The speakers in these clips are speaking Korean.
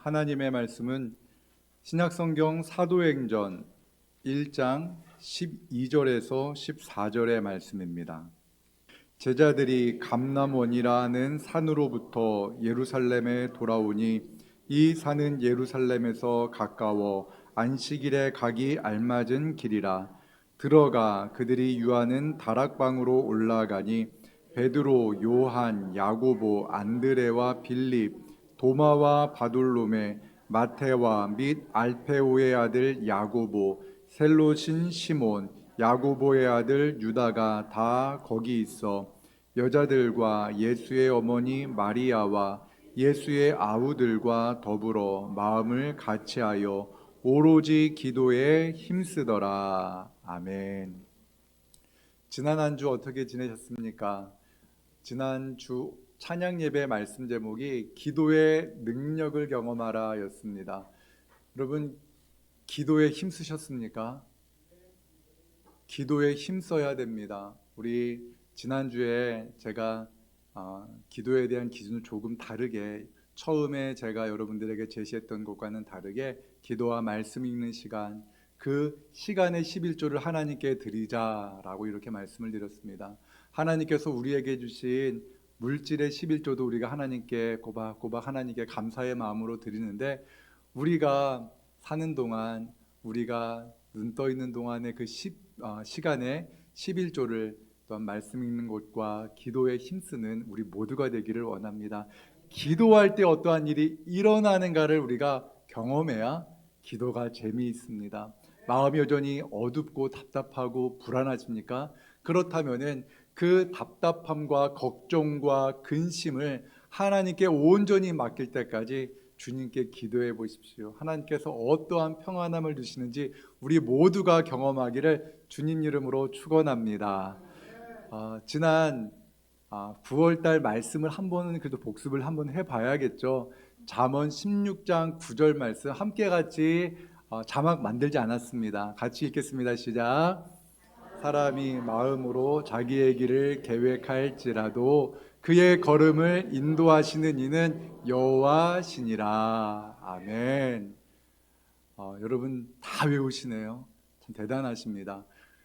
하나님의 말씀은 신약성경 사도행전 1장 12절에서 14절의 말씀입니다. 제자들이 감람원이라는 산으로부터 예루살렘에 돌아오니 이 산은 예루살렘에서 가까워 안식일에 가기 알맞은 길이라. 들어가 그들이 유하는 다락방으로 올라가니 베드로, 요한, 야고보, 안드레와 빌립, 도마와 바돌로메, 마테와 및 알페오의 아들 야고보, 셀롯인 시몬, 야고보의 아들 유다가 다 거기 있어 여자들과 예수의 어머니 마리아와 예수의 아우들과 더불어 마음을 같이하여 오로지 기도에 힘쓰더라. 아멘. 지난 한 주 어떻게 지내셨습니까? 지난 주 찬양 예배 말씀 제목이 기도의 능력을 경험하라 였습니다. 여러분, 기도에 힘쓰셨습니까? 기도에 힘써야 됩니다. 우리 지난주에 제가 기도에 대한 기준을 조금 다르게, 처음에 제가 여러분들에게 제시했던 것과는 다르게 기도와 말씀 읽는 시간, 그 시간의 11조를 하나님께 드리자라고 이렇게 말씀을 드렸습니다. 하나님께서 우리에게 주신 물질의 11조도 우리가 하나님께 꼬박꼬박 하나님께 감사의 마음으로 드리는데, 우리가 사는 동안, 우리가 눈 떠 있는 동안의 그 시간에 11조를 또한 말씀 읽는 것과 기도에 힘쓰는 우리 모두가 되기를 원합니다. 기도할 때 어떠한 일이 일어나는가를 우리가 경험해야 기도가 재미있습니다. 마음이 여전히 어둡고 답답하고 불안하십니까? 그렇다면은 그 답답함과 걱정과 근심을 하나님께 온전히 맡길 때까지 주님께 기도해 보십시오. 하나님께서 어떠한 평안함을 주시는지 우리 모두가 경험하기를 주님 이름으로 축원합니다. 지난 9월달 말씀을 한 번은 그래도 복습을 한번 해봐야겠죠. 잠언 16장 9절 말씀 함께 같이 자막 만들지 않았습니다. 같이 읽겠습니다. 시작. 사람이 마음으로 자기의 길을 계획할지라도 그의 걸음을 인도하시는 이는 여호와시니라. 아멘. 여러분 다 외우시네요. 참 대단하십니다.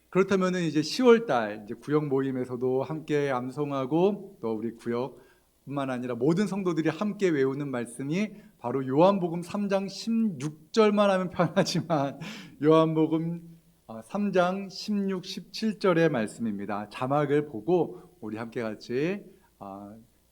그렇다면 이제 10월달 이제 구역 모임에서도 함께 암송하고, 또 우리 구역뿐만 아니라 모든 성도들이 함께 외우는 말씀이 바로 요한복음 3장 16절만 하면 편하지만 요한복음 3장 16, 17절의 말씀입니다. 자막을 보고 우리 함께 같이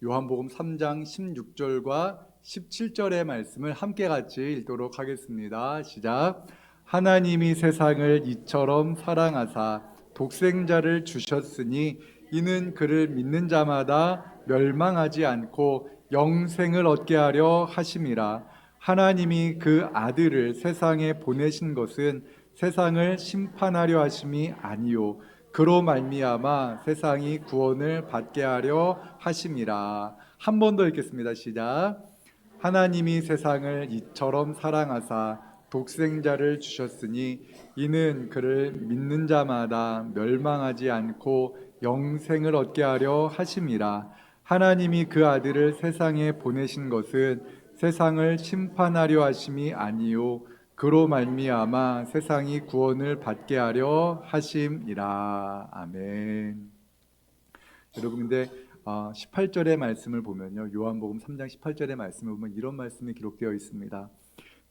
요한복음 3장 16절과 17절의 말씀을 함께 같이 읽도록 하겠습니다. 시작. 하나님이 세상을 이처럼 사랑하사 독생자를 주셨으니 이는 그를 믿는 자마다 멸망하지 않고 영생을 얻게 하려 하심이라. 하나님이 그 아들을 세상에 보내신 것은 세상을 심판하려 하심이 아니요 그로 말미암아 세상이 구원을 받게 하려 하심이라. 한 번 더 읽겠습니다. 시작. 하나님이 세상을 이처럼 사랑하사 독생자를 주셨으니 이는 그를 믿는 자마다 멸망하지 않고 영생을 얻게 하려 하심이라. 하나님이 그 아들을 세상에 보내신 것은 세상을 심판하려 하심이 아니요 그로 말미암아 세상이 구원을 받게 하려 하심이라. 아멘. 여러분, 근데 18절의 말씀을 보면요, 요한복음 3장 18절의 말씀을 보면 이런 말씀이 기록되어 있습니다.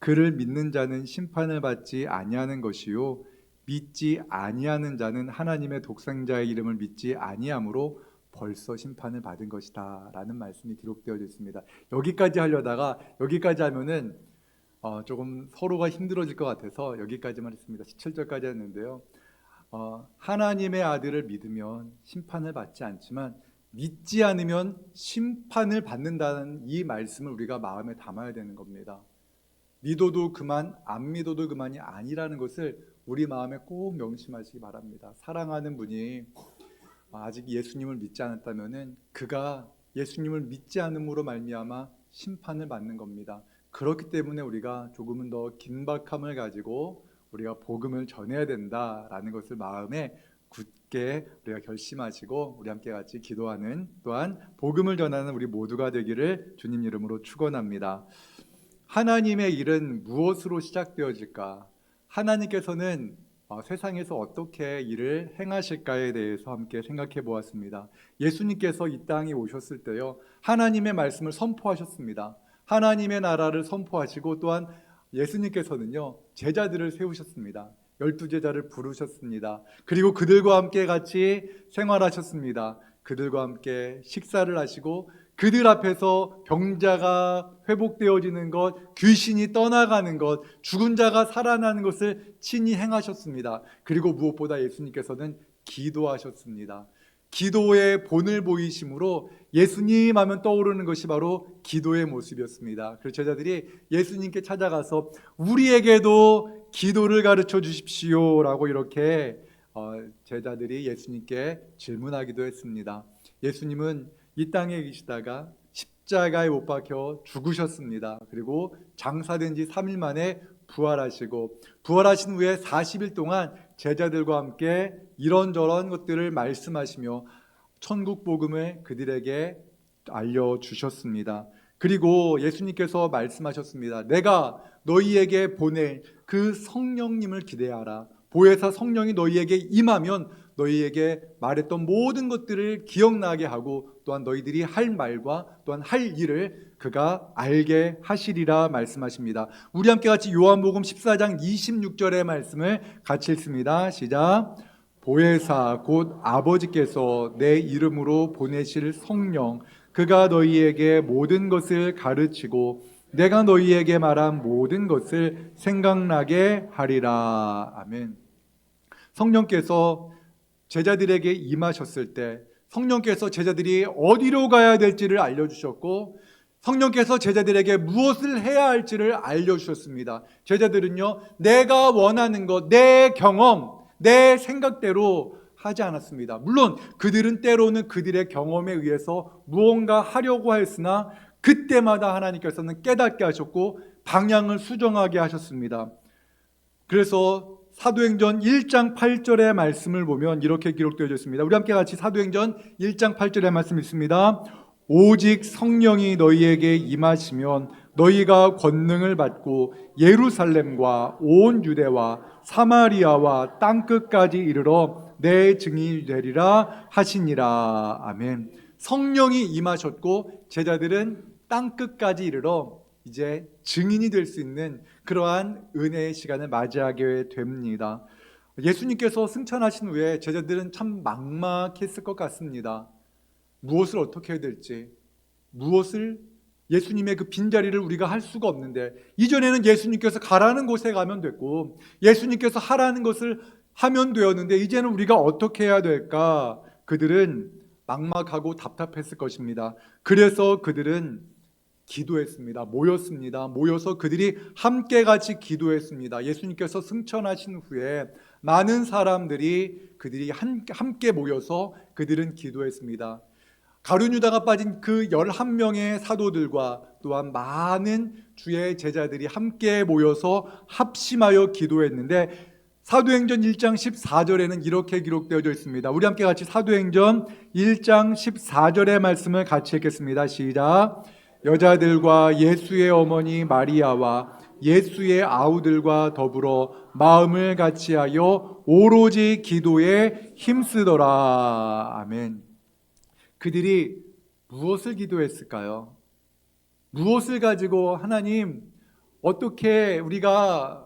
그를 믿는 자는 심판을 받지 아니하는 것이요 믿지 아니하는 자는 하나님의 독생자의 이름을 믿지 아니함으로 벌써 심판을 받은 것이다 라는 말씀이 기록되어 있습니다. 여기까지 하려다가 여기까지 하면은 조금 서로가 힘들어질 것 같아서 여기까지만 했습니다. 17절까지 했는데요, 하나님의 아들을 믿으면 심판을 받지 않지만 믿지 않으면 심판을 받는다는 이 말씀을 우리가 마음에 담아야 되는 겁니다. 믿어도 그만, 안 믿어도 그만이 아니라는 것을 우리 마음에 꼭 명심하시기 바랍니다. 사랑하는 분이 아직 예수님을 믿지 않았다면은 그가 예수님을 믿지 않음으로 말미암아 심판을 받는 겁니다. 그렇기 때문에 우리가 조금은 더 긴박함을 가지고 우리가 복음을 전해야 된다라는 것을 마음에 굳게 우리가 결심하시고 우리 함께 같이 기도하는, 또한 복음을 전하는 우리 모두가 되기를 주님 이름으로 축원합니다. 하나님의 일은 무엇으로 시작되어질까? 하나님께서는 세상에서 어떻게 일을 행하실까에 대해서 함께 생각해 보았습니다. 예수님께서 이 땅에 오셨을 때요, 하나님의 말씀을 선포하셨습니다. 하나님의 나라를 선포하시고 또한 예수님께서는요, 제자들을 세우셨습니다. 12제자를 부르셨습니다. 그리고 그들과 함께 같이 생활하셨습니다. 그들과 함께 식사를 하시고 그들 앞에서 병자가 회복되어지는 것, 귀신이 떠나가는 것, 죽은 자가 살아나는 것을 친히 행하셨습니다. 그리고 무엇보다 예수님께서는 기도하셨습니다. 기도의 본을 보이심으로 예수님 하면 떠오르는 것이 바로 기도의 모습이었습니다. 그래서 제자들이 예수님께 찾아가서 우리에게도 기도를 가르쳐 주십시오 라고 이렇게 제자들이 예수님께 질문하기도 했습니다. 예수님은 이 땅에 계시다가 십자가에 못 박혀 죽으셨습니다. 그리고 장사된 지 3일 만에 부활하시고 부활하신 후에 40일 동안 제자들과 함께 이런저런 것들을 말씀하시며 천국 복음을 그들에게 알려주셨습니다. 그리고 예수님께서 말씀하셨습니다. 내가 너희에게 보낼 그 성령님을 기대하라. 보혜사 성령이 너희에게 임하면 너희에게 말했던 모든 것들을 기억나게 하고 또한 너희들이 할 말과 또한 할 일을 그가 알게 하시리라 말씀하십니다. 우리 함께 같이 요한복음 14장 26절의 말씀을 같이 읽습니다. 시작. 보혜사 곧 아버지께서 내 이름으로 보내실 성령 그가 너희에게 모든 것을 가르치고 내가 너희에게 말한 모든 것을 생각나게 하리라. 아멘. 성령께서 제자들에게 임하셨을 때 성령께서 제자들이 어디로 가야 될지를 알려주셨고 성령께서 제자들에게 무엇을 해야 할지를 알려주셨습니다. 제자들은요, 내가 원하는 것, 내 경험, 내 생각대로 하지 않았습니다. 물론 그들은 때로는 그들의 경험에 의해서 무언가 하려고 했으나 그때마다 하나님께서는 깨닫게 하셨고 방향을 수정하게 하셨습니다. 그래서 사도행전 1장 8절의 말씀을 보면 이렇게 기록되어 있습니다. 우리 함께 같이 사도행전 1장 8절의 말씀 읽습니다. 오직 성령이 너희에게 임하시면 너희가 권능을 받고 예루살렘과 온 유대와 사마리아와 땅끝까지 이르러 내 증인이 되리라 하시니라. 아멘. 성령이 임하셨고 제자들은 땅끝까지 이르러 이제 증인이 될 수 있는 그러한 은혜의 시간을 맞이하게 됩니다. 예수님께서 승천하신 후에 제자들은 참 막막했을 것 같습니다. 무엇을 어떻게 해야 될지, 무엇을 예수님의 그 빈자리를 우리가 할 수가 없는데 이전에는 예수님께서 가라는 곳에 가면 됐고 예수님께서 하라는 것을 하면 되었는데 이제는 우리가 어떻게 해야 될까? 그들은 막막하고 답답했을 것입니다. 그래서 그들은 기도했습니다. 모였습니다. 모여서 그들이 함께 같이 기도했습니다. 예수님께서 승천하신 후에 많은 사람들이 그들이 함께 모여서 그들은 기도했습니다. 가룟 유다가 빠진 그 11명의 사도들과 또한 많은 주의 제자들이 함께 모여서 합심하여 기도했는데 사도행전 1장 14절에는 이렇게 기록되어 있습니다. 우리 함께 같이 사도행전 1장 14절의 말씀을 같이 읽겠습니다. 시작. 여자들과 예수의 어머니 마리아와 예수의 아우들과 더불어 마음을 같이하여 오로지 기도에 힘쓰더라. 아멘. 그들이 무엇을 기도했을까요? 무엇을 가지고 하나님 어떻게 우리가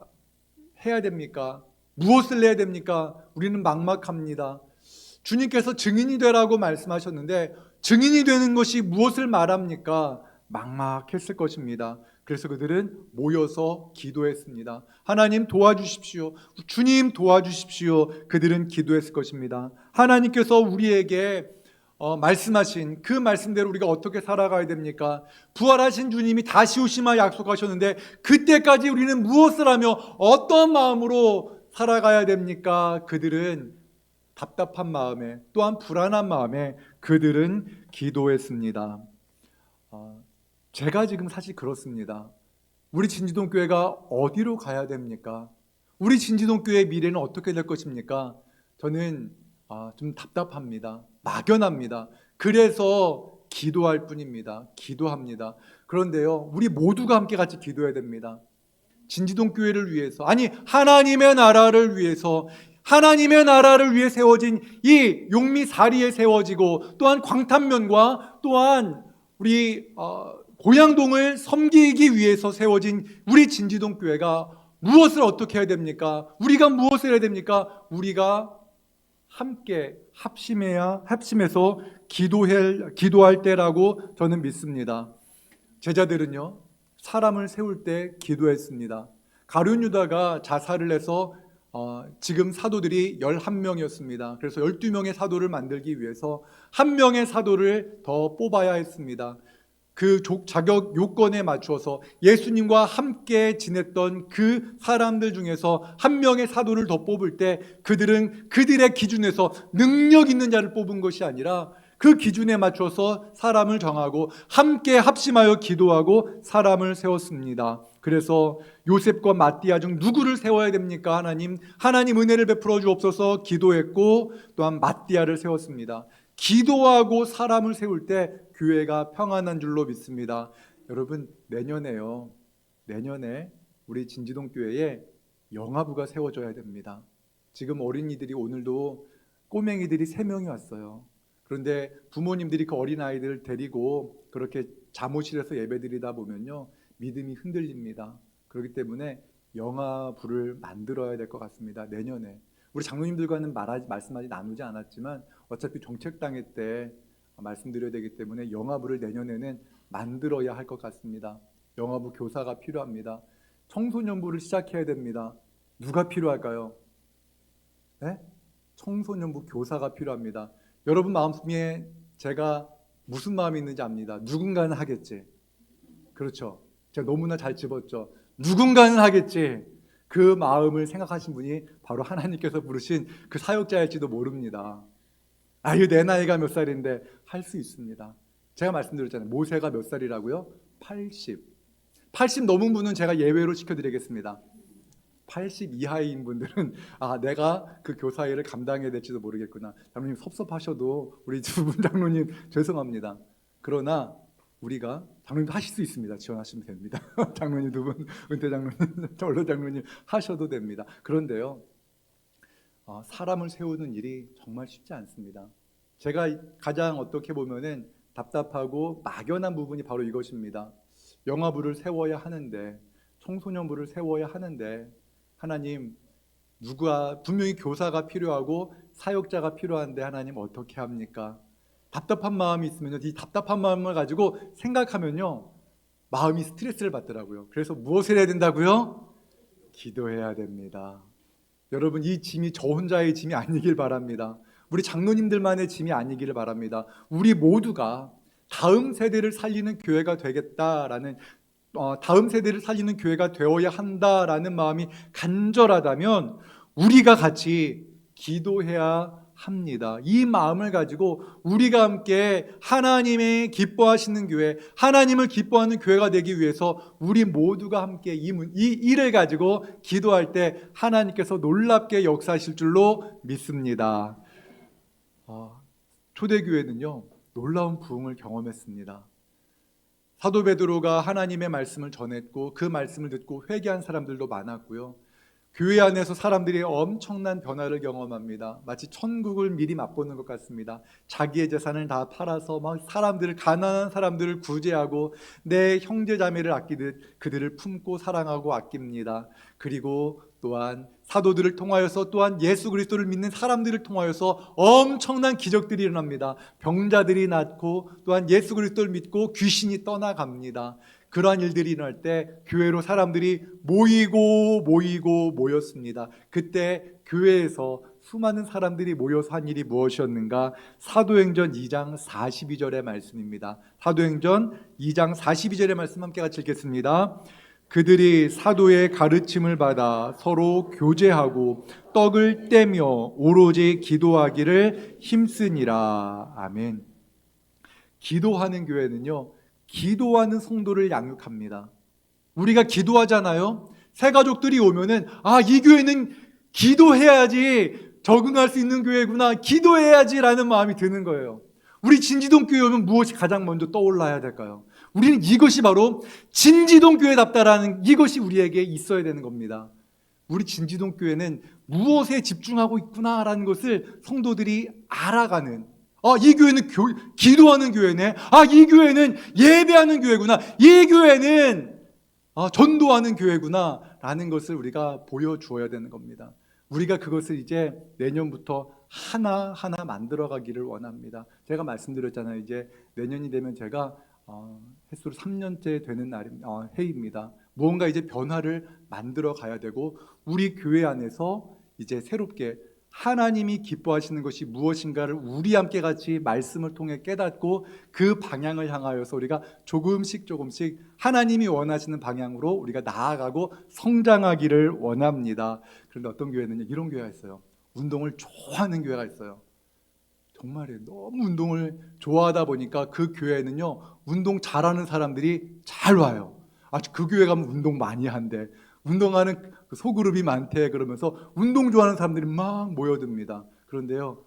해야 됩니까? 무엇을 해야 됩니까? 우리는 막막합니다. 주님께서 증인이 되라고 말씀하셨는데 증인이 되는 것이 무엇을 말합니까? 막막했을 것입니다. 그래서 그들은 모여서 기도했습니다. 하나님 도와주십시오. 주님 도와주십시오. 그들은 기도했을 것입니다. 하나님께서 우리에게 말씀하신 그 말씀대로 우리가 어떻게 살아가야 됩니까? 부활하신 주님이 다시 오시마 약속하셨는데 그때까지 우리는 무엇을 하며 어떤 마음으로 살아가야 됩니까? 그들은 답답한 마음에 또한 불안한 마음에 그들은 기도했습니다. 제가 지금 사실 그렇습니다. 우리 진지동교회가 어디로 가야 됩니까? 우리 진지동교회의 미래는 어떻게 될 것입니까? 저는 좀 답답합니다. 막연합니다. 그래서 기도할 뿐입니다. 기도합니다. 그런데요, 우리 모두가 함께 같이 기도해야 됩니다. 진지동 교회를 위해서, 아니 하나님의 나라를 위해서, 하나님의 나라를 위해 세워진 이 용미사리에 세워지고, 또한 광탄면과 또한 우리 고양동을 섬기기 위해서 세워진 우리 진지동 교회가 무엇을 어떻게 해야 됩니까? 우리가 무엇을 해야 됩니까? 우리가 함께 합심해서 기도할 때라고 저는 믿습니다. 제자들은요, 사람을 세울 때 기도했습니다. 가룟 유다가 자살을 해서 지금 사도들이 11명이었습니다. 그래서 12명의 사도를 만들기 위해서 한 명의 사도를 더 뽑아야 했습니다. 그 자격 요건에 맞추어서 예수님과 함께 지냈던 그 사람들 중에서 한 명의 사도를 더 뽑을 때 그들은 그들의 기준에서 능력 있는 자를 뽑은 것이 아니라 그 기준에 맞춰서 사람을 정하고 함께 합심하여 기도하고 사람을 세웠습니다. 그래서 요셉과 마띠아 중 누구를 세워야 됩니까? 하나님 은혜를 베풀어 주옵소서 기도했고, 또한 마띠아를 세웠습니다. 기도하고 사람을 세울 때 교회가 평안한 줄로 믿습니다. 여러분, 내년에 우리 진지동 교회에 영아부가 세워져야 됩니다. 지금 어린이들이, 오늘도 꼬맹이들이 3명이 왔어요. 그런데 부모님들이 그 어린아이들을 데리고 그렇게 잠옷실에서 예배드리다 보면요, 믿음이 흔들립니다. 그렇기 때문에 영아부를 만들어야 될 것 같습니다. 내년에 우리 장로님들과는 말씀하지 나누지 않았지만 어차피 정책당회 때 말씀드려야 되기 때문에 영아부를 내년에는 만들어야 할 것 같습니다. 영아부 교사가 필요합니다. 청소년부를 시작해야 됩니다. 누가 필요할까요? 네? 청소년부 교사가 필요합니다. 여러분 마음속에 제가 무슨 마음이 있는지 압니다. 누군가는 하겠지. 그렇죠. 제가 너무나 잘 집었죠. 누군가는 하겠지. 그 마음을 생각하신 분이 바로 하나님께서 부르신 그 사역자일지도 모릅니다. 이거 내 나이가 몇 살인데 할 수 있습니다. 제가 말씀드렸잖아요. 모세가 몇 살이라고요? 80 넘은 분은 제가 예외로 시켜드리겠습니다. 80 이하인 분들은 내가 그 교사 일을 감당해야 될지도 모르겠구나. 장로님 섭섭하셔도 우리 두 분 장로님 죄송합니다. 그러나 우리가, 장로님도 하실 수 있습니다. 지원하시면 됩니다. 장로님 두 분, 은퇴 장로님, 원로 장로님 하셔도 됩니다. 그런데요, 사람을 세우는 일이 정말 쉽지 않습니다. 제가 가장 어떻게 보면은 답답하고 막연한 부분이 바로 이것입니다. 영아부를 세워야 하는데, 청소년부를 세워야 하는데, 하나님, 분명히 교사가 필요하고 사역자가 필요한데 하나님 어떻게 합니까? 답답한 마음이 있으면 이 답답한 마음을 가지고 생각하면요, 마음이 스트레스를 받더라고요. 그래서 무엇을 해야 된다고요? 기도해야 됩니다. 여러분, 이 짐이 저 혼자의 짐이 아니길 바랍니다. 우리 장로님들만의 짐이 아니기를 바랍니다. 우리 모두가 다음 세대를 살리는 교회가 되겠다라는, 다음 세대를 살리는 교회가 되어야 한다라는 마음이 간절하다면 우리가 같이 기도해야 합니다. 이 마음을 가지고 우리가 함께 하나님의 기뻐하시는 교회, 하나님을 기뻐하는 교회가 되기 위해서 우리 모두가 함께 이 일을 가지고 기도할 때 하나님께서 놀랍게 역사하실 줄로 믿습니다. 초대교회는요, 놀라운 부흥을 경험했습니다. 사도 베드로가 하나님의 말씀을 전했고 그 말씀을 듣고 회개한 사람들도 많았고요. 교회 안에서 사람들이 엄청난 변화를 경험합니다. 마치 천국을 미리 맛보는 것 같습니다. 자기의 재산을 다 팔아서 가난한 사람들을 구제하고 내 형제 자매를 아끼듯 그들을 품고 사랑하고 아낍니다. 그리고 또한 사도들을 통하여서, 또한 예수 그리스도를 믿는 사람들을 통하여서 엄청난 기적들이 일어납니다. 병자들이 낫고, 또한 예수 그리스도를 믿고 귀신이 떠나갑니다. 그러한 일들이 일어날 때 교회로 사람들이 모였습니다. 그때 교회에서 수많은 사람들이 모여서 한 일이 무엇이었는가? 사도행전 2장 42절의 말씀입니다. 사도행전 2장 42절의 말씀 함께 같이 읽겠습니다. 그들이 사도의 가르침을 받아 서로 교제하고 떡을 떼며 오로지 기도하기를 힘쓰니라. 아멘. 기도하는 교회는요, 기도하는 성도를 양육합니다. 우리가 기도하잖아요. 새 가족들이 오면은 이 교회는 기도해야지 적응할 수 있는 교회구나, 기도해야지라는 마음이 드는 거예요. 우리 진지동 교회 오면 무엇이 가장 먼저 떠올라야 될까요? 우리는 이것이 바로 진지동 교회답다라는 이것이 우리에게 있어야 되는 겁니다. 우리 진지동 교회는 무엇에 집중하고 있구나라는 것을 성도들이 알아가는, 이 교회는 기도하는 교회네. 이 교회는 예배하는 교회구나. 이 교회는 전도하는 교회구나 라는 것을 우리가 보여주어야 되는 겁니다. 우리가 그것을 이제 내년부터 하나하나 만들어가기를 원합니다. 제가 말씀드렸잖아요. 이제 내년이 되면 제가 햇수로 3년째 되는 해입니다. 무언가 이제 변화를 만들어 가야 되고, 우리 교회 안에서 이제 새롭게 하나님이 기뻐하시는 것이 무엇인가를 우리 함께 같이 말씀을 통해 깨닫고 그 방향을 향하여서 우리가 조금씩 하나님이 원하시는 방향으로 우리가 나아가고 성장하기를 원합니다. 그런데 어떤 교회는 이런 교회가 있어요. 운동을 좋아하는 교회가 있어요. 정말이에요. 너무 운동을 좋아하다 보니까 그 교회는요, 운동 잘하는 사람들이 잘 와요. 그 교회 가면 운동 많이 한대. 운동하는 소그룹이 많대. 그러면서 운동 좋아하는 사람들이 막 모여듭니다. 그런데요,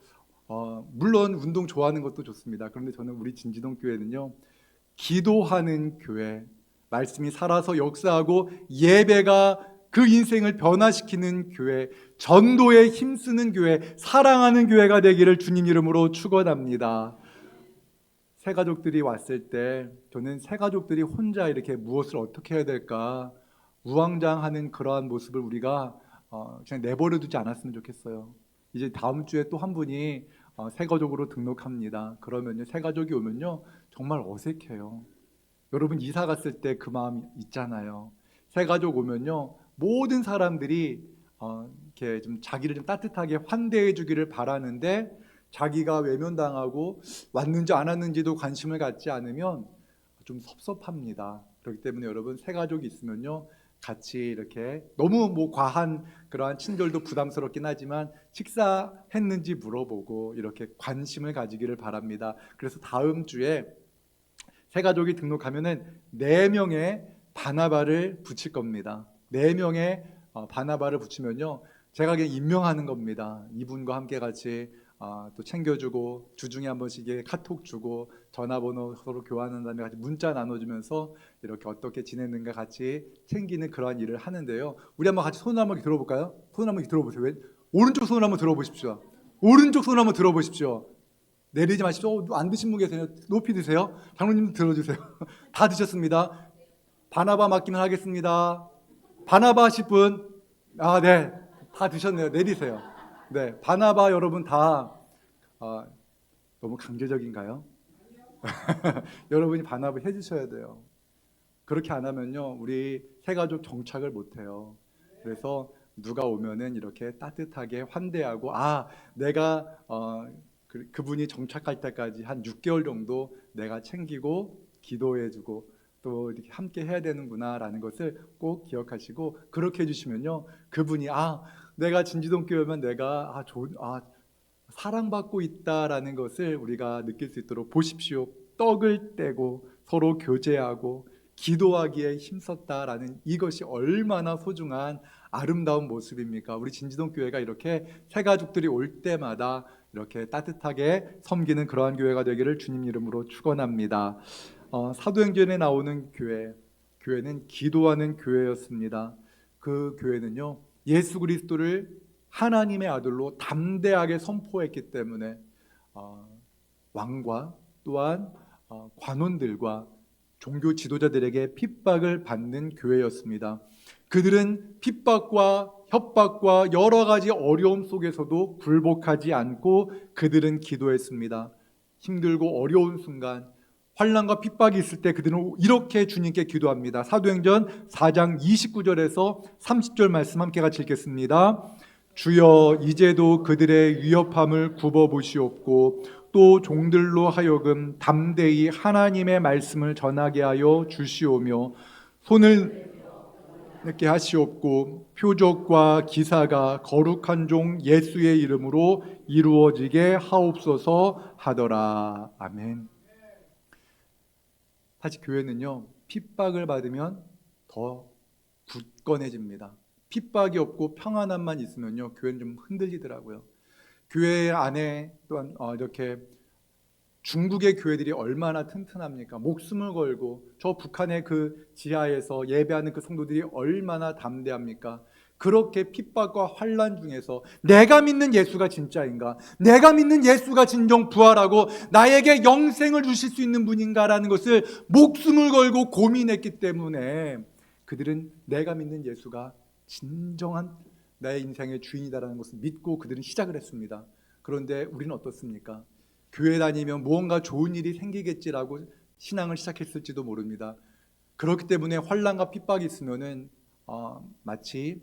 물론 운동 좋아하는 것도 좋습니다. 그런데 저는 우리 진지동 교회는요, 기도하는 교회, 말씀이 살아서 역사하고 예배가 그 인생을 변화시키는 교회, 전도에 힘쓰는 교회, 사랑하는 교회가 되기를 주님 이름으로 축원합니다. 새가족들이 왔을 때 저는 새가족들이 혼자 이렇게 무엇을 어떻게 해야 될까 우왕좌왕하는 그러한 모습을 우리가 그냥 내버려 두지 않았으면 좋겠어요. 이제 다음 주에 또 한 분이 새가족으로 등록합니다. 그러면요, 새가족이 오면요 정말 어색해요. 여러분 이사 갔을 때 그 마음 있잖아요. 새가족 오면요 모든 사람들이 이렇게 좀 자기를 좀 따뜻하게 환대해 주기를 바라는데, 자기가 외면당하고 왔는지 안 왔는지도 관심을 갖지 않으면 좀 섭섭합니다. 그렇기 때문에 여러분 새가족이 있으면요 같이 이렇게 너무 과한 그러한 친절도 부담스럽긴 하지만 식사했는지 물어보고 이렇게 관심을 가지기를 바랍니다. 그래서 다음 주에 새가족이 등록하면은 4명의 바나바를 붙일 겁니다. 4명의 바나바를 붙이면요 제가 그냥 임명하는 겁니다. 이분과 함께 같이 또 챙겨주고 주중에 한 번씩 카톡 주고 전화번호 서로 교환한 다음에 같이 문자 나눠주면서 이렇게 어떻게 지냈는가 같이 챙기는 그러한 일을 하는데요. 우리 한번 같이 손을 한번 들어볼까요? 손을 한번 들어보세요. 오른쪽 손을 한번 들어보십시오. 오른쪽 손을 한번 들어보십시오. 내리지 마십시오. 안 드신 분 계세요? 높이 드세요. 장로님 들어주세요. 다 드셨습니다. 바나바 맡기면 하겠습니다. 바나바 하실 분? 네. 다 드셨네요. 내리세요. 네. 바나바 여러분 다 너무 강제적인가요? 여러분이 바나바 해주셔야 돼요. 그렇게 안 하면요 우리 새가족 정착을 못해요. 그래서 누가 오면은 이렇게 따뜻하게 환대하고 내가 그분이 정착할 때까지 한 6개월 정도 내가 챙기고 기도해주고 또 이렇게 함께 해야 되는구나 라는 것을 꼭 기억하시고, 그렇게 해주시면요 그분이 내가 진지동 교회면 내가 사랑받고 있다라는 것을 우리가 느낄 수 있도록 보십시오. 떡을 떼고 서로 교제하고 기도하기에 힘썼다라는 이것이 얼마나 소중한 아름다운 모습입니까? 우리 진지동 교회가 이렇게 새가족들이 올 때마다 이렇게 따뜻하게 섬기는 그러한 교회가 되기를 주님 이름으로 축원합니다. 사도행전에 나오는 교회는 기도하는 교회였습니다. 그 교회는요 예수 그리스도를 하나님의 아들로 담대하게 선포했기 때문에 왕과 또한 관원들과 종교 지도자들에게 핍박을 받는 교회였습니다. 그들은 핍박과 협박과 여러 가지 어려움 속에서도 굴복하지 않고 그들은 기도했습니다. 힘들고 어려운 순간 환난과 핍박이 있을 때 그들은 이렇게 주님께 기도합니다. 사도행전 4장 29절에서 30절 말씀 함께 같이 읽겠습니다. 주여 이제도 그들의 위협함을 굽어보시옵고 또 종들로 하여금 담대히 하나님의 말씀을 전하게 하여 주시오며 손을 내게 하시옵고 표적과 기사가 거룩한 종 예수의 이름으로 이루어지게 하옵소서 하더라. 아멘. 사실 교회는요 핍박을 받으면 더 굳건해집니다. 핍박이 없고 평안함만 있으면요 교회는 좀 흔들리더라고요. 교회 안에 또한 이렇게 중국의 교회들이 얼마나 튼튼합니까? 목숨을 걸고 저 북한의 그 지하에서 예배하는 그 성도들이 얼마나 담대합니까? 그렇게 핍박과 환난 중에서 내가 믿는 예수가 진짜인가? 내가 믿는 예수가 진정 부활하고 나에게 영생을 주실 수 있는 분인가라는 것을 목숨을 걸고 고민했기 때문에 그들은 내가 믿는 예수가 진정한 나의 인생의 주인이다라는 것을 믿고 그들은 시작을 했습니다. 그런데 우리는 어떻습니까? 교회 다니면 무언가 좋은 일이 생기겠지라고 신앙을 시작했을지도 모릅니다. 그렇기 때문에 환난과 핍박이 있으면은 마치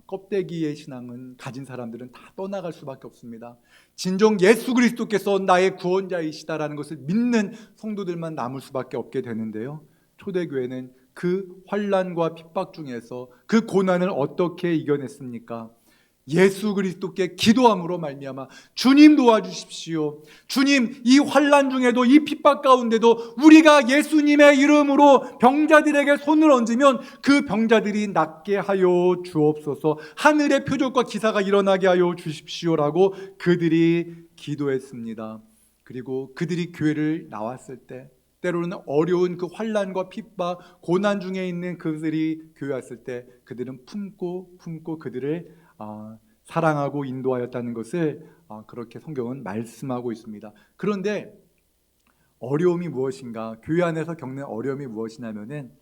껍데기의 신앙은 가진 사람들은 다 떠나갈 수밖에 없습니다. 진정 예수 그리스도께서 나의 구원자이시다라는 것을 믿는 성도들만 남을 수밖에 없게 되는데요. 초대교회는 그 환난과 핍박 중에서 그 고난을 어떻게 이겨냈습니까? 예수 그리스도께 기도함으로 말미암아 주님 도와주십시오. 주님, 이 환난 중에도 이 핍박 가운데도 우리가 예수님의 이름으로 병자들에게 손을 얹으면 그 병자들이 낫게 하여 주옵소서. 하늘의 표적과 기사가 일어나게 하여 주십시오라고 그들이 기도했습니다. 그리고 그들이 교회를 나왔을 때 때로는 어려운 그 환난과 핍박, 고난 중에 있는 그들이 교회 왔을 때 그들은 품고 그들을 사랑하고 인도하였다는 것을 그렇게 성경은 말씀하고 있습니다. 그런데 어려움이 무엇인가? 교회 안에서 겪는 어려움이 무엇이냐면은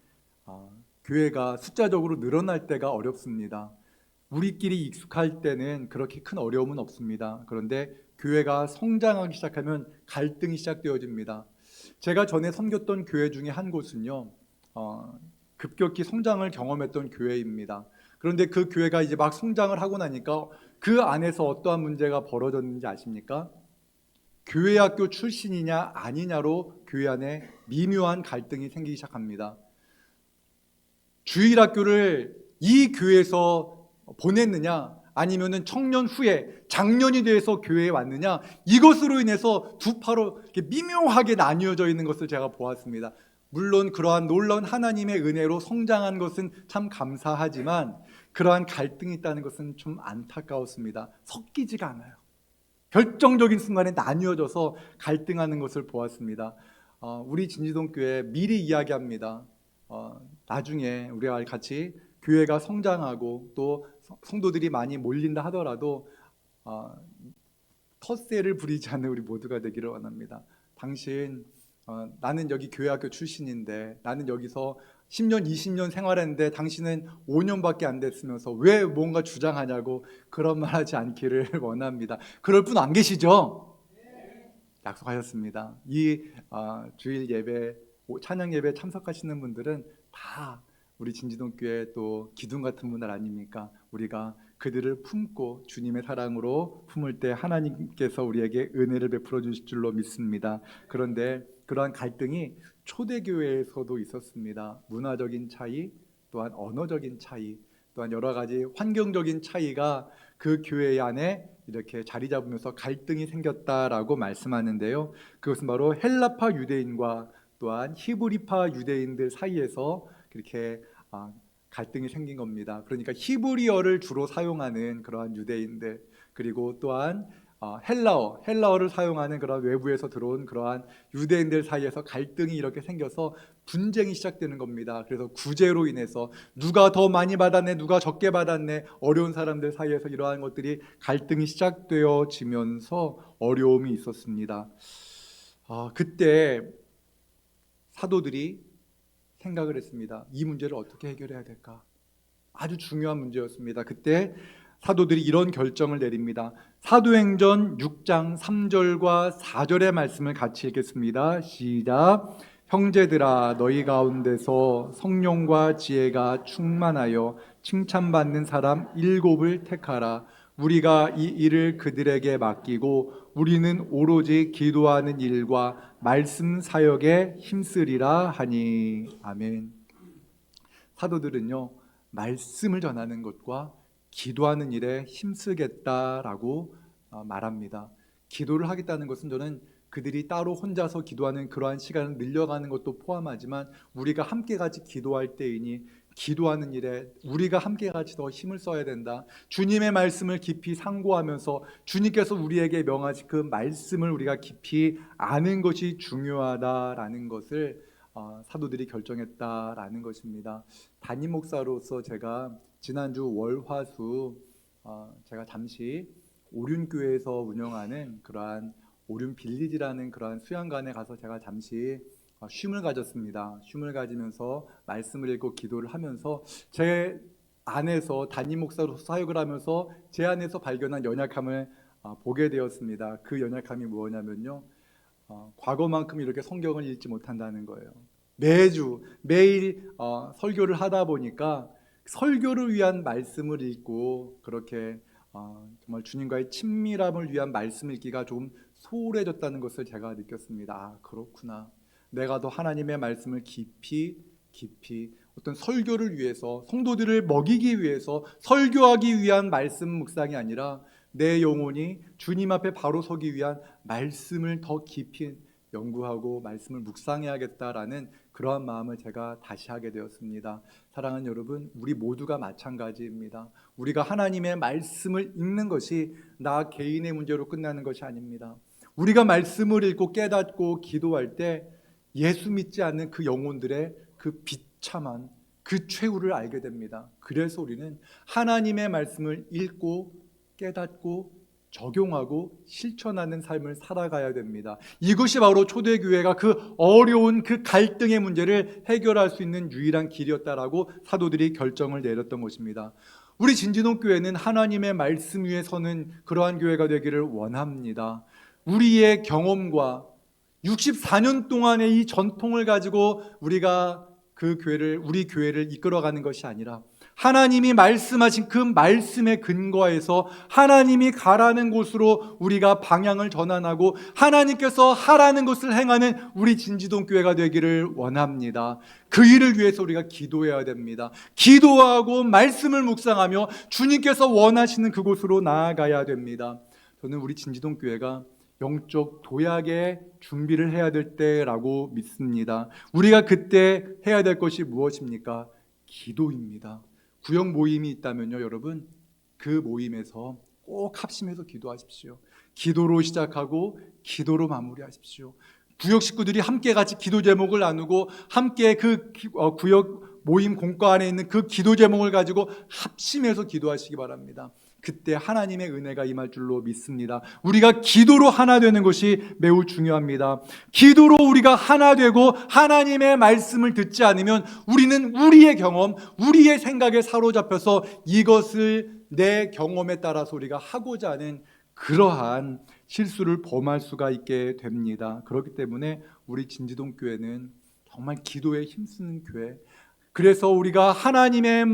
교회가 숫자적으로 늘어날 때가 어렵습니다. 우리끼리 익숙할 때는 그렇게 큰 어려움은 없습니다. 그런데 교회가 성장하기 시작하면 갈등이 시작되어집니다. 제가 전에 섬겼던 교회 중에 한 곳은요, 급격히 성장을 경험했던 교회입니다. 그런데 그 교회가 이제 막 성장을 하고 나니까 그 안에서 어떠한 문제가 벌어졌는지 아십니까? 교회 학교 출신이냐 아니냐로 교회 안에 미묘한 갈등이 생기기 시작합니다. 주일학교를 이 교회에서 보냈느냐 아니면은 청년 후에 장년이 돼서 교회에 왔느냐, 이것으로 인해서 두 파로 이렇게 미묘하게 나뉘어져 있는 것을 제가 보았습니다. 물론 그러한 놀라운 하나님의 은혜로 성장한 것은 참 감사하지만 그러한 갈등이 있다는 것은 좀 안타까웠습니다. 섞이지가 않아요. 결정적인 순간에 나뉘어져서 갈등하는 것을 보았습니다. 우리 진지동교회 미리 이야기합니다. 나중에 우리가 같이 교회가 성장하고 또 성도들이 많이 몰린다 하더라도 텃세를 부리지 않는 우리 모두가 되기를 원합니다. 당신 나는 여기 교회학교 출신인데 나는 여기서 10년 20년 생활했는데 당신은 5년밖에 안 됐으면서 왜 뭔가 주장하냐고 그런 말 하지 않기를 원합니다. 그럴 분 안 계시죠? 약속하셨습니다. 이 주일 예배 찬양 예배 참석하시는 분들은 다 우리 진지동교회 또 기둥 같은 분들 아닙니까? 우리가 그들을 품고 주님의 사랑으로 품을 때 하나님께서 우리에게 은혜를 베풀어 주실 줄로 믿습니다. 그런데 그러한 갈등이 초대교회에서도 있었습니다. 문화적인 차이, 또한 언어적인 차이, 또한 여러 가지 환경적인 차이가 그 교회 안에 이렇게 자리 잡으면서 갈등이 생겼다라고 말씀하는데요. 그것은 바로 헬라파 유대인과 또한 히브리파 유대인들 사이에서 그렇게 갈등이 생긴 겁니다. 그러니까 히브리어를 주로 사용하는 그러한 유대인들, 그리고 또한 헬라어를 사용하는 그런 외부에서 들어온 그러한 유대인들 사이에서 갈등이 이렇게 생겨서 분쟁이 시작되는 겁니다. 그래서 구제로 인해서 누가 더 많이 받았네, 누가 적게 받았네, 어려운 사람들 사이에서 이러한 것들이 갈등이 시작되어지면서 어려움이 있었습니다. 그때 사도들이 생각을 했습니다. 이 문제를 어떻게 해결해야 될까? 아주 중요한 문제였습니다. 그때 사도들이 이런 결정을 내립니다. 사도행전 6장 3절과 4절의 말씀을 같이 읽겠습니다. 시작. 형제들아, 너희 가운데서 성령과 지혜가 충만하여 칭찬받는 사람 7을 택하라. 우리가 이 일을 그들에게 맡기고 우리는 오로지 기도하는 일과 말씀 사역에 힘쓰리라 하니. 아멘. 사도들은요, 말씀을 전하는 것과 기도하는 일에 힘쓰겠다라고 말합니다. 기도를 하겠다는 것은 저는 그들이 따로 혼자서 기도하는 그러한 시간을 늘려가는 것도 포함하지만 우리가 함께 같이 기도할 때이니 기도하는 일에 우리가 함께 같이 더 힘을 써야 된다. 주님의 말씀을 깊이 상고하면서 주님께서 우리에게 명하신 그 말씀을 우리가 깊이 아는 것이 중요하다라는 것을 사도들이 결정했다라는 것입니다. 담임 목사로서 제가 지난주 월화수 제가 잠시 오륜교회에서 운영하는 그러한 오륜 빌리지라는 그러한 수양관에 가서 제가 잠시 쉼을 가졌습니다. 쉼을 가지면서 말씀을 읽고 기도를 하면서 제 안에서 담임 목사로서 사역을 하면서 제 안에서 발견한 연약함을 보게 되었습니다. 그 연약함이 뭐냐면요, 과거만큼 이렇게 성경을 읽지 못한다는 거예요. 매일 설교를 하다 보니까 설교를 위한 말씀을 읽고 그렇게 정말 주님과의 친밀함을 위한 말씀을 읽기가 좀 소홀해졌다는 것을 제가 느꼈습니다. 그렇구나. 내가 더 하나님의 말씀을 깊이 어떤 설교를 위해서, 성도들을 먹이기 위해서 설교하기 위한 말씀 묵상이 아니라 내 영혼이 주님 앞에 바로 서기 위한 말씀을 더 깊이 연구하고 말씀을 묵상해야겠다라는 그러한 마음을 제가 다시 하게 되었습니다. 사랑하는 여러분, 우리 모두가 마찬가지입니다. 우리가 하나님의 말씀을 읽는 것이 나 개인의 문제로 끝나는 것이 아닙니다. 우리가 말씀을 읽고 깨닫고 기도할 때 예수 믿지 않는 그 영혼들의 그 비참한 그 최후를 알게 됩니다. 그래서 우리는 하나님의 말씀을 읽고 깨닫고 적용하고 실천하는 삶을 살아가야 됩니다. 이것이 바로 초대교회가 그 어려운 그 갈등의 문제를 해결할 수 있는 유일한 길이었다라고 사도들이 결정을 내렸던 것입니다. 우리 진진홍교회는 하나님의 말씀 위에 서는 그러한 교회가 되기를 원합니다. 우리의 경험과 64년 동안의 이 전통을 가지고 우리가 우리 교회를 이끌어가는 것이 아니라 하나님이 말씀하신 그 말씀의 근거에서 하나님이 가라는 곳으로 우리가 방향을 전환하고 하나님께서 하라는 것을 행하는 우리 진지동교회가 되기를 원합니다. 그 일을 위해서 우리가 기도해야 됩니다. 기도하고 말씀을 묵상하며 주님께서 원하시는 그곳으로 나아가야 됩니다. 저는 우리 진지동교회가 영적 도약의 준비를 해야 될 때라고 믿습니다. 우리가 그때 해야 될 것이 무엇입니까? 기도입니다. 구역 모임이 있다면요, 여러분, 그 모임에서 꼭 합심해서 기도하십시오. 기도로 시작하고 기도로 마무리하십시오. 구역 식구들이 함께 같이 기도 제목을 나누고 함께 그 구역 모임 공과 안에 있는 그 기도 제목을 가지고 합심해서 기도하시기 바랍니다. 그때 하나님의 은혜가 임할 줄로 믿습니다. 우리가 기도로 하나 되는 것이 매우 중요합니다. 기도로 우리가 하나 되고 하나님의 말씀을 듣지 않으면 우리는 우리의 경험, 우리의 생각에 사로잡혀서 이것을 내 경험에 따라서 우리가 하고자 하는 그러한 실수를 범할 수가 있게 됩니다. 그렇기 때문에 우리 진지동교회는 정말 기도에 힘쓰는 교회, 그래서 우리가 하나님의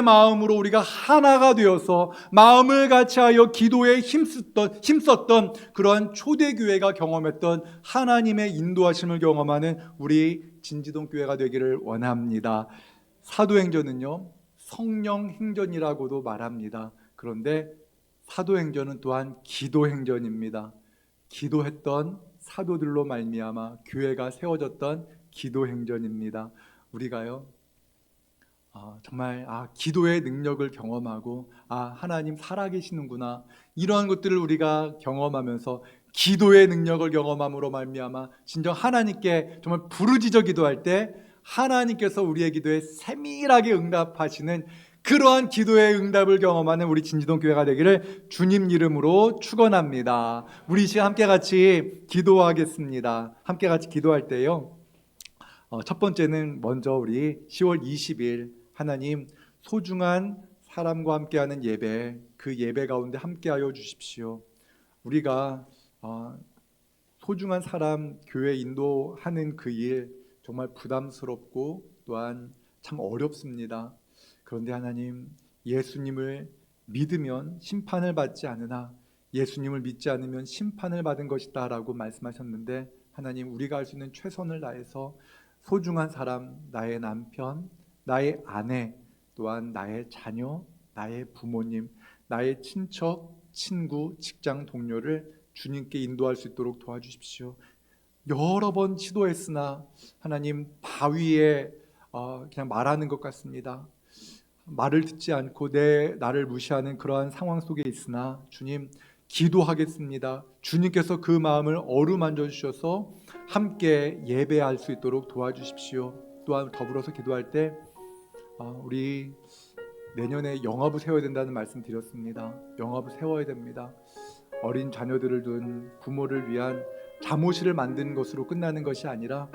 마음으로 우리가 하나가 되어서 마음을 같이하여 기도에 힘썼던 그러한 초대교회가 경험했던 하나님의 인도하심을 경험하는 우리 진지동교회가 되기를 원합니다. 사도행전은요, 성령행전이라고도 말합니다. 그런데 사도행전은 또한 기도행전입니다. 기도했던 사도들로 말미암아 교회가 세워졌던 기도행전입니다. 우리가요, 정말 기도의 능력을 경험하고 하나님 살아계시는구나, 이러한 것들을 우리가 경험하면서 기도의 능력을 경험함으로 말미암아 진정 하나님께 정말 부르짖어 기도할 때 하나님께서 우리의 기도에 세밀하게 응답하시는 그러한 기도의 응답을 경험하는 우리 진지동 교회가 되기를 주님 이름으로 축원합니다. 우리 이 시간 함께 같이 기도하겠습니다. 함께 같이 기도할 때요, 첫 번째는 먼저 우리 10월 20일 하나님 소중한 사람과 함께하는 예배, 그 예배 가운데 함께하여 주십시오. 우리가 소중한 사람 교회 인도하는 그 일 정말 부담스럽고 또한 참 어렵습니다. 그런데 하나님, 예수님을 믿으면 심판을 받지 않으나 예수님을 믿지 않으면 심판을 받은 것이다 라고 말씀하셨는데, 하나님, 우리가 할 수 있는 최선을 다해서 소중한 사람, 나의 남편, 나의 아내, 또한 나의 자녀, 나의 부모님, 나의 친척, 친구, 직장 동료를 주님께 인도할 수 있도록 도와주십시오. 여러 번 시도했으나 하나님, 바위에 그냥 말하는 것 같습니다. 말을 듣지 않고 나를 무시하는 그러한 상황 속에 있으나 주님 기도하겠습니다. 주님께서 그 마음을 어루만져 주셔서 함께 예배할 수 있도록 도와주십시오. 또한 더불어서 기도할 때 우리 내년에 영화부 세워야 된다는 말씀 드렸습니다. 영화부 세워야 됩니다. 어린 자녀들을 둔 부모를 위한 잠옷을 만드는 것으로 끝나는 것이 아니라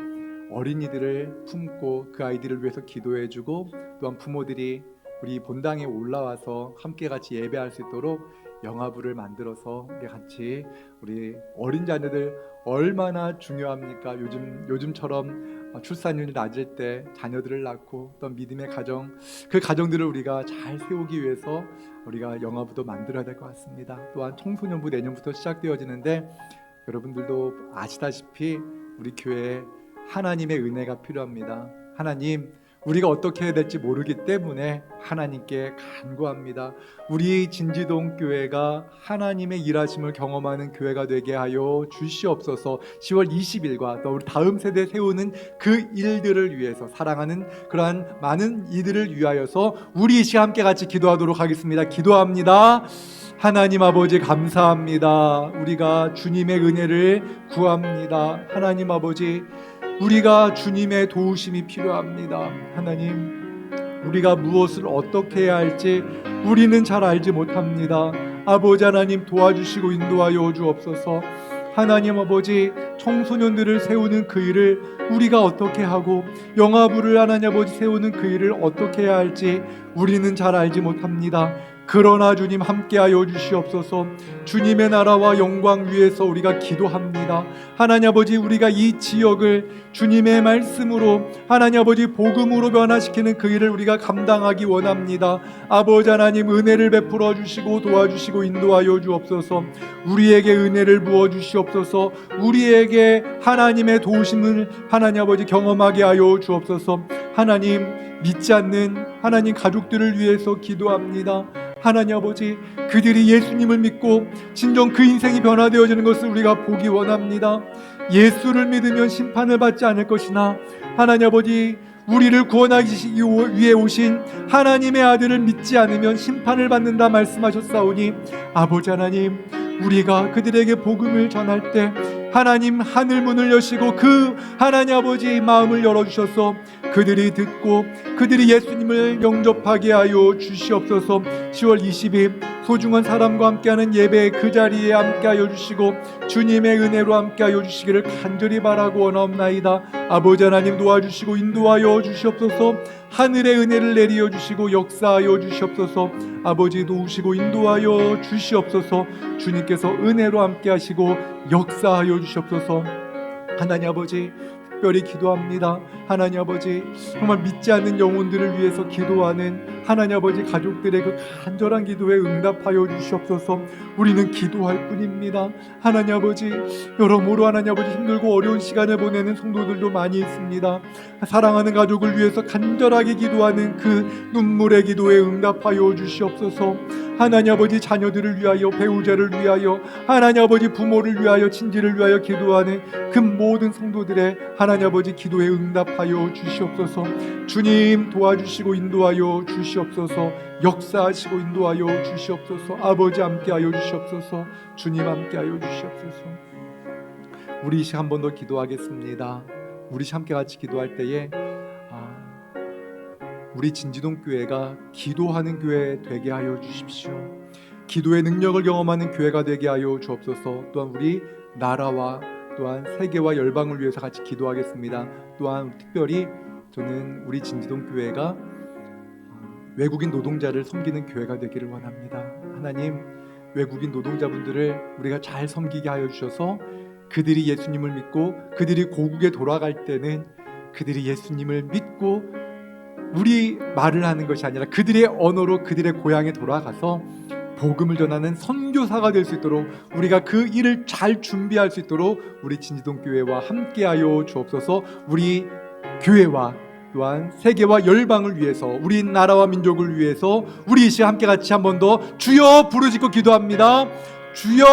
어린이들을 품고 그 아이들을 위해서 기도해주고 또한 부모들이 우리 본당에 올라와서 함께 같이 예배할 수 있도록 영화부를 만들어서 우리 같이 우리 어린 자녀들 얼마나 중요합니까? 요즘처럼 출산율이 낮을 때 자녀들을 낳고 또 믿음의 가정, 그 가정들을 우리가 잘 세우기 위해서 우리가 영화부도 만들어야 될 것 같습니다. 또한 청소년부 내년부터 시작되어지는데 여러분들도 아시다시피 우리 교회에 하나님의 은혜가 필요합니다. 하나님, 우리가 어떻게 해야 될지 모르기 때문에 하나님께 간구합니다. 우리 진지동 교회가 하나님의 일하심을 경험하는 교회가 되게 하여 주시옵소서. 10월 20일과 또 우리 다음 세대 세우는 그 일들을 위해서, 사랑하는 그러한 많은 이들을 위하여서 우리 이 시간 함께 같이 기도하도록 하겠습니다. 기도합니다. 하나님 아버지 감사합니다. 우리가 주님의 은혜를 구합니다. 하나님 아버지, 우리가 주님의 도우심이 필요합니다. 하나님, 우리가 무엇을 어떻게 해야 할지 우리는 잘 알지 못합니다. 아버지 하나님 도와주시고 인도하여 주옵소서. 하나님 아버지, 청소년들을 세우는 그 일을 우리가 어떻게 하고 영화부를 하나님 아버지 세우는 그 일을 어떻게 해야 할지 우리는 잘 알지 못합니다. 그러나 주님 함께하여 주시옵소서. 주님의 나라와 영광 위해서 우리가 기도합니다. 하나님 아버지, 우리가 이 지역을 주님의 말씀으로 하나님 아버지 복음으로 변화시키는 그 일을 우리가 감당하기 원합니다. 아버지 하나님, 은혜를 베풀어 주시고 도와주시고 인도하여 주옵소서. 우리에게 은혜를 부어 주시옵소서. 우리에게 하나님의 도우심을 하나님 아버지 경험하게 하여 주옵소서. 하나님, 믿지 않는 하나님 가족들을 위해서 기도합니다. 하나님 아버지, 그들이 예수님을 믿고 진정 그 인생이 변화되어지는 것을 우리가 보기 원합니다. 예수를 믿으면 심판을 받지 않을 것이나 하나님 아버지, 우리를 구원하기 위해 오신 하나님의 아들을 믿지 않으면 심판을 받는다 말씀하셨사오니 아버지 하나님, 우리가 그들에게 복음을 전할 때 하나님 하늘 문을 여시고 그 하나님 아버지 마음을 열어주셔서 그들이 듣고 그들이 예수님을 영접하게 하여 주시옵소서. 10월 20일 소중한 사람과 함께하는 예배 그 자리에 함께하여 주시고 주님의 은혜로 함께하여 주시기를 간절히 바라고 원하옵나이다. 아버지 하나님 도와주시고 인도하여 주시옵소서. 하늘의 은혜를 내리어 주시고 역사하여 주시옵소서. 아버지 도우시고 인도하여 주시옵소서. 주님께서 은혜로 함께하시고 역사하여 주시옵소서. 하나님 아버지, 특별히 기도합니다. 하나님 아버지, 정말 믿지 않는 영혼들을 위해서 기도하는 하나님 아버지 가족들의 그 간절한 기도에 응답하여 주시옵소서. 우리는 기도할 뿐입니다. 하나님 아버지, 여러모로 하나님 아버지 힘들고 어려운 시간을 보내는 성도들도 많이 있습니다. 사랑하는 가족을 위해서 간절하게 기도하는 그 눈물의 기도에 응답하여 주시옵소서. 하나님 아버지, 자녀들을 위하여, 배우자를 위하여, 하나님 아버지 부모를 위하여, 친지를 위하여 기도하는 그 모든 성도들의 하나님 아버지 기도에 응답하여 주시옵소서. 주님 도와주시고 인도하여 주시옵소서. 역사하시고 인도하여 주시옵소서. 아버지 함께하여 주시옵소서. 주님 함께하여 주시옵소서. 우리 한 번 더 기도하겠습니다. 우리 함께 같이 기도할 때에 우리 진지동 교회가 기도하는 교회 되게 하여 주십시오. 기도의 능력을 경험하는 교회가 되게 하여 주옵소서. 또한 우리 나라와 또한 세계와 열방을 위해서 같이 기도하겠습니다. 또한 특별히 저는 우리 진지동 교회가 외국인 노동자를 섬기는 교회가 되기를 원합니다. 하나님, 외국인 노동자분들을 우리가 잘 섬기게 하여 주셔서 그들이 예수님을 믿고 그들이 고국에 돌아갈 때는 그들이 예수님을 믿고 우리 말을 하는 것이 아니라 그들의 언어로 그들의 고향에 돌아가서 복음을 전하는 선교사가 될 수 있도록 우리가 그 일을 잘 준비할 수 있도록 우리 진지동 교회와 함께하여 주옵소서. 우리 교회와 또한 세계와 열방을 위해서, 우리 나라와 민족을 위해서 우리 이 시간 함께 같이 한 번 더 주여 부르짖고 기도합니다. 주여.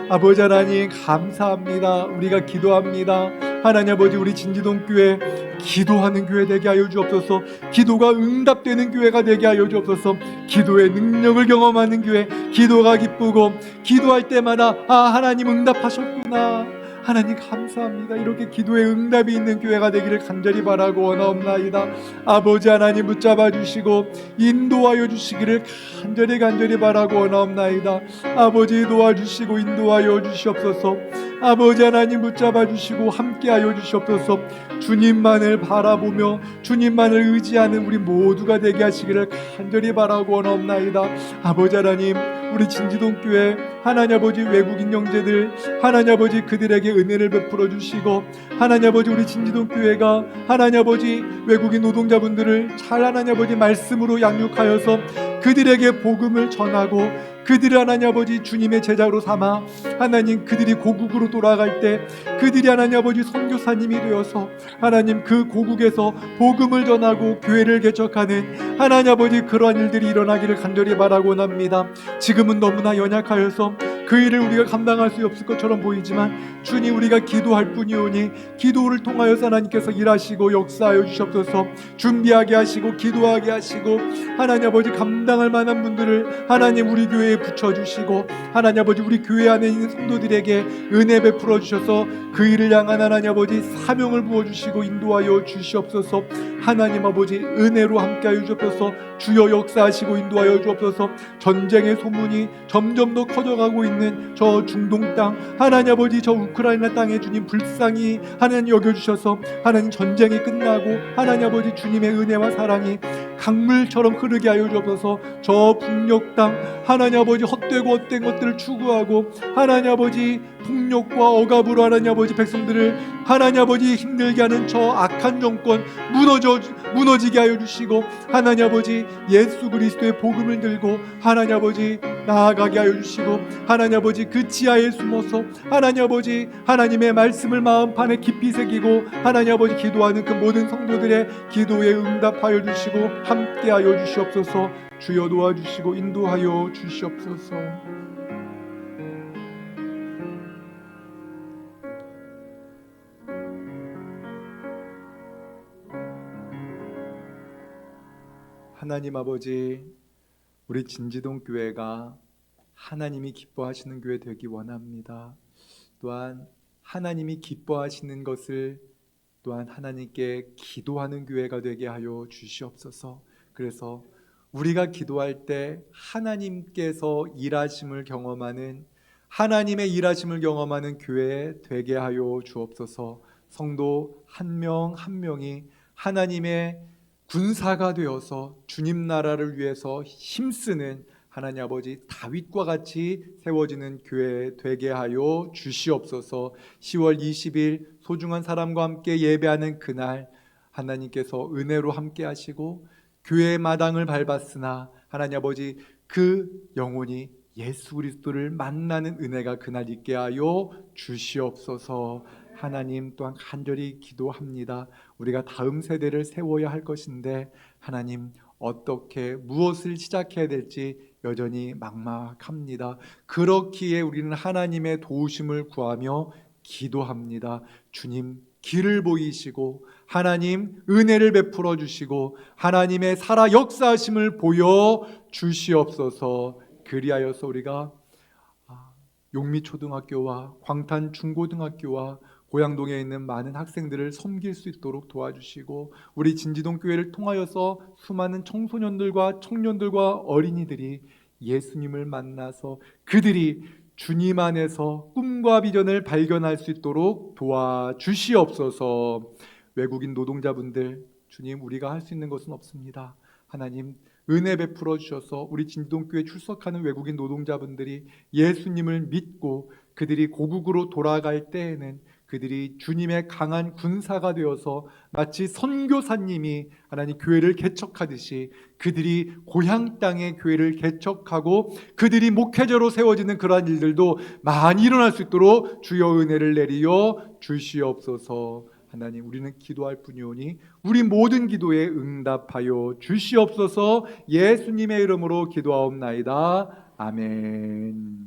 아버지 하나님 감사합니다. 우리가 기도합니다. 하나님 아버지, 우리 진지동교회 기도하는 교회 되게 하여 주옵소서. 기도가 응답되는 교회가 되게 하여 주옵소서. 기도의 능력을 경험하는 교회, 기도가 기쁘고 기도할 때마다 하나님 응답하셨구나, 하나님 감사합니다, 이렇게 기도에 응답이 있는 교회가 되기를 간절히 바라고 원하옵나이다. 아버지 하나님 붙잡아 주시고 인도하여 주시기를 간절히 바라고 원하옵나이다. 아버지 도와주시고 인도하여 주시옵소서. 아버지 하나님 붙잡아 주시고 함께하여 주시옵소서. 주님만을 바라보며 주님만을 의지하는 우리 모두가 되게 하시기를 간절히 바라고 원하옵나이다. 아버지 하나님, 우리 진지동교회 하나님 아버지 외국인 형제들, 하나님 아버지 그들에게 은혜를 베풀어 주시고, 하나님 아버지 우리 진지동교회가 하나님 아버지 외국인 노동자분들을 잘 하나님 아버지 말씀으로 양육하여서 그들에게 복음을 전하고 그들을 하나님 아버지 주님의 제자로 삼아 하나님 그들이 고국으로 돌아갈 때 그들이 하나님 아버지 선교사님이 되어서 하나님 그 고국에서 복음을 전하고 교회를 개척하는 하나님 아버지 그러한 일들이 일어나기를 간절히 바라고 원합니다. 지금은 너무나 연약하여서 그 일을 우리가 감당할 수 없을 것처럼 보이지만 주님, 우리가 기도할 뿐이오니 기도를 통하여서 하나님께서 일하시고 역사하여 주시옵소서. 준비하게 하시고 기도하게 하시고 하나님 아버지 감당할 만한 분들을 하나님 우리 교회에 붙여주시고 하나님 아버지 우리 교회 안에 있는 성도들에게 은혜 베풀어 주셔서 그 일을 향한 하나님 아버지 사명을 부어주시고 인도하여 주시옵소서. 하나님 아버지 은혜로 함께하여 주옵소서. 주여 역사하시고 인도하여 주옵소서. 전쟁의 소문이 점점 더 커져가고 있는 저 중동 땅, 하나님 아버지 저 우크라이나 땅에 주님 불쌍히 하나님 여겨주셔서 하나님 전쟁이 끝나고 하나님 아버지 주님의 은혜와 사랑이 강물처럼 흐르게 하여 주옵소서. 저 북녘 땅 하나님 아버지 헛되고 헛된 것들을 추구하고 하나님 아버지 폭력과 억압으로 하나님 아버지 백성들을 하나님 아버지 힘들게 하는 저 악한 정권 무너지게 하여 주시고 하나님 아버지 예수 그리스도의 복음을 들고 하나님 아버지 나아가게 하여 주시고 하나님 아버지 그 지하에 숨어서 하나님 아버지 하나님의 말씀을 마음판에 깊이 새기고 하나님 아버지 기도하는 그 모든 성도들의 기도에 응답하여 주시고 함께하여 주시옵소서. 주여 도와주시고 인도하여 주시옵소서. 하나님 아버지, 우리 진지동 교회가 하나님이 기뻐하시는 교회 되기 원합니다. 또한 하나님이 기뻐하시는 것을 또한 하나님께 기도하는 교회가 되게 하여 주시옵소서. 그래서 우리가 기도할 때 하나님께서 일하심을 경험하는, 하나님의 일하심을 경험하는 교회 되게 하여 주옵소서. 성도 한 명 한 명이 하나님의 군사가 되어서 주님 나라를 위해서 힘쓰는 하나님 아버지 다윗과 같이 세워지는 교회 되게 하여 주시옵소서. 10월 20일 소중한 사람과 함께 예배하는 그날 하나님께서 은혜로 함께 하시고 교회의 마당을 밟았으나 하나님 아버지 그 영혼이 예수 그리스도를 만나는 은혜가 그날 있게 하여 주시옵소서. 하나님, 또한 간절히 기도합니다. 우리가 다음 세대를 세워야 할 것인데 하나님, 어떻게 무엇을 시작해야 될지 여전히 막막합니다. 그렇기에 우리는 하나님의 도우심을 구하며 기도합니다. 주님, 길을 보이시고 하나님 은혜를 베풀어 주시고 하나님의 살아 역사하심을 보여 주시옵소서. 그리하여서 우리가 용미초등학교와 광탄중고등학교와 고양동에 있는 많은 학생들을 섬길 수 있도록 도와주시고 우리 진지동 교회를 통하여서 수많은 청소년들과 청년들과 어린이들이 예수님을 만나서 그들이 주님 안에서 꿈과 비전을 발견할 수 있도록 도와주시옵소서. 외국인 노동자분들, 주님, 우리가 할 수 있는 것은 없습니다. 하나님, 은혜 베풀어 주셔서 우리 진동교회 출석하는 외국인 노동자분들이 예수님을 믿고 그들이 고국으로 돌아갈 때에는 그들이 주님의 강한 군사가 되어서 마치 선교사님이 하나님 교회를 개척하듯이 그들이 고향 땅의 교회를 개척하고 그들이 목회자로 세워지는 그러한 일들도 많이 일어날 수 있도록 주여 은혜를 내리어 주시옵소서. 하나님, 우리는 기도할 뿐이오니 우리 모든 기도에 응답하여 주시옵소서. 예수님의 이름으로 기도하옵나이다. 아멘.